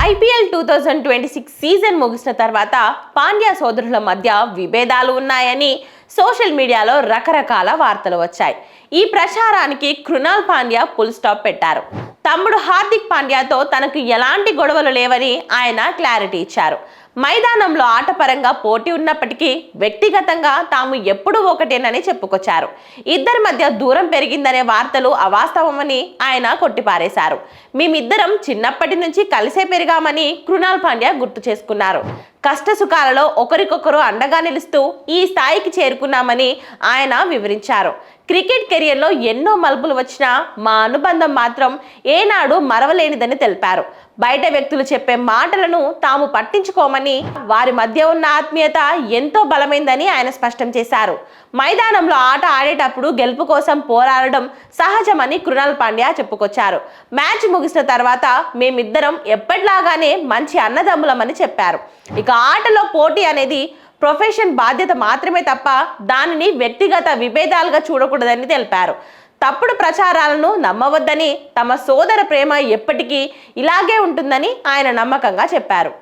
IPL 2026 season ముగిసిన తర్వాత పాండ్యా సోదరుల మధ్య విభేదాలు ఉన్నాయని సోషల్ మీడియాలో రకరకాల వార్తలు వచ్చాయి. ఈ ప్రచారానికి కృణాల్ పాండ్యా ఫుల్ స్టాప్ పెట్టారు. తమ్ముడు హార్దిక్ పాండ్యాతో తనకు ఎలాంటి గొడవలు లేవని ఆయన క్లారిటీ ఇచ్చారు. మైదానంలో ఆటపరంగా పోటీ ఉన్నప్పటికీ వ్యక్తిగతంగా తాము ఎప్పుడూ ఒకటేనని చెప్పుకొచ్చారు. ఇద్దరి మధ్య దూరం పెరిగిందనే వార్తలు అవాస్తవమని ఆయన కొట్టిపారేశారు. మేమిద్దరం చిన్నప్పటి నుంచి కలిసే పెరిగామని కృణాల్ పాండ్యా గుర్తు చేసుకున్నారు. కష్టసుఖాలలో ఒకరికొకరు అండగా నిలుస్తూ ఈ స్థాయికి చేరుకున్నామని ఆయన వివరించారు. క్రికెట్ కెరియర్లో ఎన్నో మలుపులు వచ్చినా మా అనుబంధం మాత్రం ఏనాడు మరవలేనిదని తెలిపారు. బయట వ్యక్తులు చెప్పే మాటలను తాము పట్టించుకోమని, వారి మధ్య ఉన్న ఆత్మీయత ఎంతో బలమైందని ఆయన స్పష్టం చేశారు. మైదానంలో ఆట ఆడేటప్పుడు గెలుపు కోసం పోరాడడం సహజమని కృణాల్ పాండ్యా చెప్పుకొచ్చారు. మ్యాచ్ ముగిసిన తర్వాత మేమిద్దరం ఎప్పటిలాగానే మంచి అన్నదమ్ములమని చెప్పారు. ఇక ఆటలో పోటీ అనేది ప్రొఫెషన్ బాధ్యత మాత్రమే తప్ప దానిని వ్యక్తిగత విభేదాలుగా చూడకూడదని తెలిపారు. తప్పుడు ప్రచారాలను నమ్మవద్దని, తమ సోదర ప్రేమ ఎప్పటికీ ఇలాగే ఉంటుందని ఆయన నమ్మకంగా చెప్పారు.